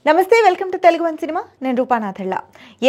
నమస్తే, welcome to Telugu one cinema. నేను రూపానాథళ్ళ.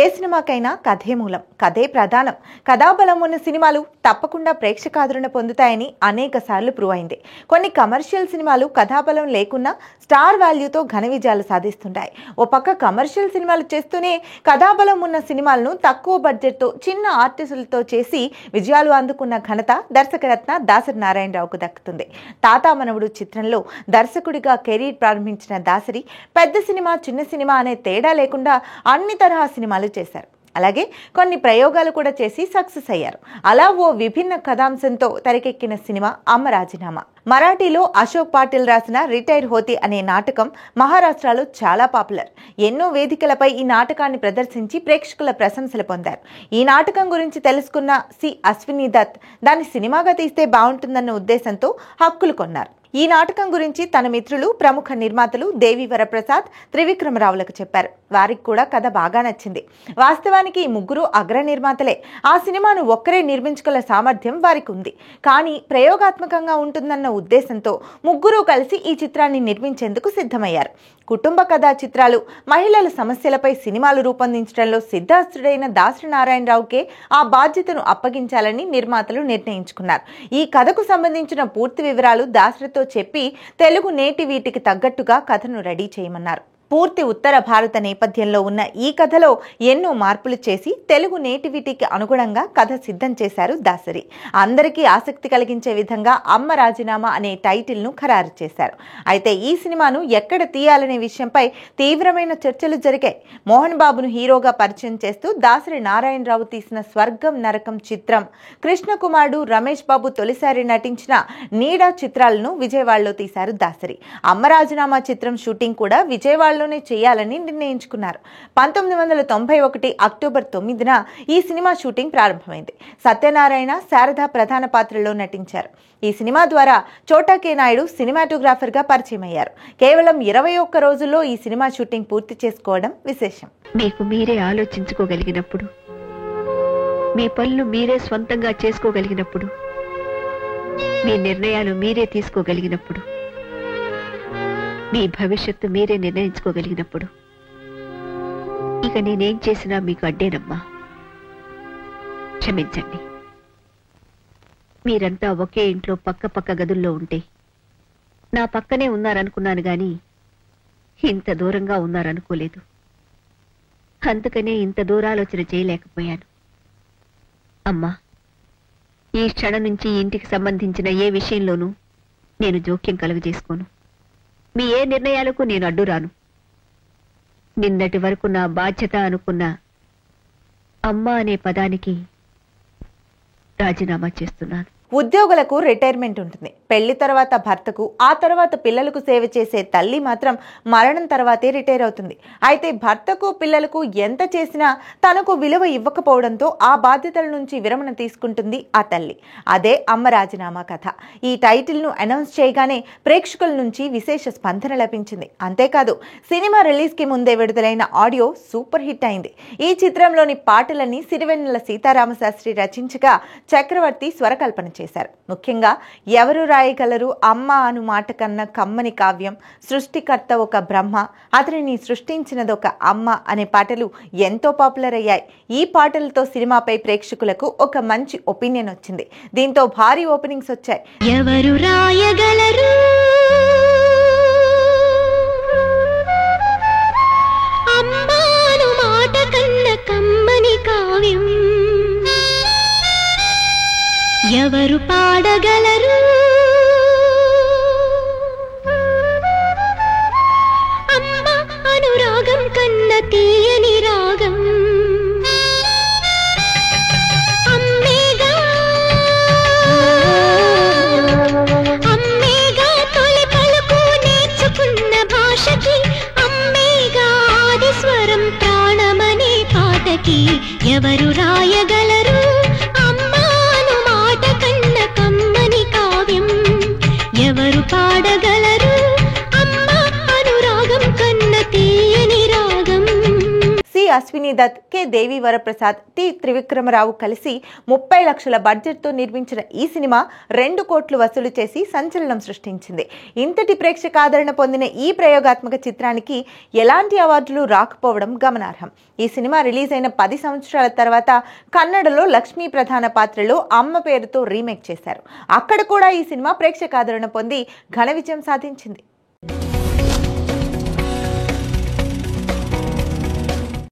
ఏ సినిమాకైనా కథే మూలం, కథే ప్రధానం. కథాబలం ఉన్న సినిమాలు తప్పకుండా ప్రేక్షకాదరణ పొందుతాయని అనేక సార్లు ప్రూవ్ అయింది. కొన్ని కమర్షియల్ సినిమాలు కథాబలం లేకున్నా స్టార్ వాల్యూతో ఘన విజయాలు సాధిస్తుంటాయి. ఓ పక్క కమర్షియల్ సినిమాలు చేస్తూనే కథాబలం ఉన్న సినిమాలను తక్కువ బడ్జెట్తో చిన్న ఆర్టిస్టులతో చేసి విజయాలు అందుకున్న ఘనత దర్శకరత్న దాసరి నారాయణరావుకు దక్కుతుంది. తాతా మనవడు చిత్రంలో దర్శకుడిగా కెరీర్ ప్రారంభించిన దాసరి పెద్ద సినిమా చిన్న సినిమా అనే తేడా లేకుండా అన్ని తరహా సినిమాలు చేశారు. అలాగే కొన్ని ప్రయోగాలు కూడా చేసి సక్సెస్ అయ్యారు. అలా ఓ విభిన్న కథాంశంతో తెరకెక్కిన సినిమా అమ్మ రాజీనామా. మరాఠీలో అశోక్ పాటిల్ రాసిన రిటైర్ హోతి అనే నాటకం మహారాష్ట్రలో చాలా పాపులర్. ఎన్నో వేదికలపై ఈ నాటకాన్ని ప్రదర్శించి ప్రేక్షకుల ప్రశంసలు పొందారు. ఈ నాటకం గురించి తెలుసుకున్న సి అశ్విని దత్ దాన్ని సినిమాగా తీస్తే బాగుంటుందన్న ఉద్దేశంతో హక్కులు కొన్నారు. ఈ నాటకం గురించి తన మిత్రులు ప్రముఖ నిర్మాతలు దేవి వరప్రసాద్, త్రివిక్రమరావులకు చెప్పారు. వారికి కూడా కథ బాగా నచ్చింది. వాస్తవానికి ఈ ముగ్గురు అగ్ర నిర్మాతలే. ఆ సినిమాను ఒక్కరే నిర్మించుకున్న సామర్థ్యం వారికి ఉంది. కానీ ప్రయోగాత్మకంగా ఉంటుందన్న ఉద్దేశంతో ముగ్గురు కలిసి ఈ చిత్రాన్ని నిర్మించేందుకు సిద్ధమయ్యారు. కుటుంబ కథా చిత్రాలు, మహిళల సమస్యలపై సినిమాలు రూపొందించడంలో సిద్ధాస్తుడైన దాసరి నారాయణరావుకే ఆ బాధ్యతను అప్పగించాలని నిర్మాతలు నిర్ణయించుకున్నారు. ఈ కథకు సంబంధించిన పూర్తి వివరాలు దాసరితో చెప్పి తెలుగు నేటివిటీకి తగ్గట్టుగా కథను రెడీ చేయమన్నారు. పూర్తి ఉత్తర భారత నేపథ్యంలో ఉన్న ఈ కథలో ఎన్నో మార్పులు చేసి తెలుగు నేటివిటీకి అనుగుణంగా కథ సిద్ధం చేశారు దాసరి. అందరికీ ఆసక్తి కలిగించే విధంగా అమ్మ రాజీనామా అనే టైటిల్ను ఖరారు చేశారు. అయితే ఈ సినిమాను ఎక్కడ తీయాలనే విషయంపై తీవ్రమైన చర్చలు జరిగాయి. మోహన్ బాబును హీరోగా పరిచయం చేస్తూ దాసరి నారాయణరావు తీసిన స్వర్గం నరకం చిత్రం, కృష్ణకుమారుడు, రమేష్ బాబు తొలిసారి నటించిన నీడా చిత్రాలను విజయవాడలో తీశారు దాసరి. అమ్మ రాజీనామా చిత్రం షూటింగ్ కూడా విజయవాడలో చేయాలని నిర్ణయించుకున్నారు. 1991 అక్టోబర్ 9న ఈ సినిమా షూటింగ్ ప్రారంభమైంది. సత్యనారాయణ, శారద ప్రధాన పాత్రలో నటించారు. ఈ సినిమా ద్వారా చోటా కే నాయుడు సినిమాటోగ్రాఫర్ గా పరిచయం అయ్యారు. కేవలం 21 రోజుల్లో ఈ సినిమా షూటింగ్ పూర్తి చేసుకోవడం విశేషం. మీకు మీరే ఆలోచించుకోగలిగినప్పుడు, మీ పనులు మీరే స్వంతంగా చేసుకోగలిగినప్పుడు, మీ నిర్ణయాలు మీరే తీసుకోగలిగినప్పుడు, మీ భవిష్యత్తు మీరే నిర్ణయించుకోగలిగినప్పుడు ఇక నేనేం చేసినా మీకు అడ్డేనమ్మా. క్షమించండి. మీరంతా ఒకే ఇంట్లో పక్క పక్క గదుల్లో ఉంటే నా పక్కనే ఉన్నారనుకున్నాను గాని ఇంత దూరంగా ఉన్నారనుకోలేదు. అందుకనే ఇంత దూరాలోచన చేయలేకపోయాను. అమ్మా, ఈ క్షణం నుంచి ఇంటికి సంబంధించిన ఏ విషయంలోనూ నేను జోక్యం కలుగజేసుకోను. మీ ఏ నిర్ణయాలకు నేను అడ్డురాను. నిన్నటి వరకు నా బాధ్యత అనుకున్న అమ్మ అనే పదానికి రాజీనామా చేస్తున్నాను. ఉద్యోగులకు రిటైర్మెంట్ ఉంటుంది. పెళ్లి తర్వాత భర్తకు, ఆ తర్వాత పిల్లలకు సేవ చేసే తల్లి మాత్రం మరణం తర్వాతే రిటైర్ అవుతుంది. అయితే భర్తకు, పిల్లలకు ఎంత చేసినా తనకు విలువ ఇవ్వకపోవడంతో ఆ బాధ్యతల నుంచి విరమణ తీసుకుంటుంది ఆ తల్లి. అదే అమ్మ రాజీనామా కథ. ఈ టైటిల్ను అనౌన్స్ చేయగానే ప్రేక్షకుల నుంచి విశేష స్పందన లభించింది. అంతేకాదు, సినిమా రిలీజ్కి ముందే విడుదలైన ఆడియో సూపర్ హిట్ అయింది. ఈ చిత్రంలోని పాటలన్నీ సిరివెన్నెల సీతారామశాస్త్రి రచించగా చక్రవర్తి స్వరకల్పన చేశారు. ముఖ్యంగా ఎవరు రాయగలరు అమ్మ అను మాట కన్నా కమ్మని కావ్యం, సృష్టికర్త ఒక బ్రహ్మ, అతనిని సృష్టించినదొక అమ్మ అనే పాటలు ఎంతో పాపులర్ అయ్యాయి. ఈ పాటలతో సినిమాపై ప్రేక్షకులకు ఒక మంచి ఒపీనియన్ వచ్చింది. దీంతో భారీ ఓపెనింగ్స్ వచ్చాయి. ఎవరు రాయగలరు అమ్మ అను మాట కన్నా కమ్మని కావ్యం, ఎవరు పాడగలరు అమ్మ అనురాగం కన్న తీయని రాగం, అమ్మేగా అమ్మేగా తొలి పలుకు నేర్చుకున్న భాషకి, అమ్మేగా ఆది స్వరం ప్రాణమనే పాటకి, ఎవరు రాయగలరు ఎవరు పాడగలరు అమ్మ అనురాగం కన్న తీయని రాగం. సి అశ్విని దత్, కె దేవి వరప్రసాద్, టి త్రివిక్రమరావు కలిసి 30 లక్షల బడ్జెట్తో నిర్మించిన ఈ సినిమా 2 కోట్లు వసూలు చేసి సంచలనం సృష్టించింది. ఇంతటి ప్రేక్షక ఆదరణ పొందిన ఈ ప్రయోగాత్మక చిత్రానికి ఎలాంటి అవార్డులు రాకపోవడం గమనార్హం. ఈ సినిమా రిలీజ్ అయిన 10 సంవత్సరాల తర్వాత కన్నడలో లక్ష్మీ ప్రధాన పాత్రలో అమ్మ పేరుతో రీమేక్ చేశారు. అక్కడ కూడా ఈ సినిమా ప్రేక్షక ఆదరణ పొంది ఘన విజయం సాధించింది.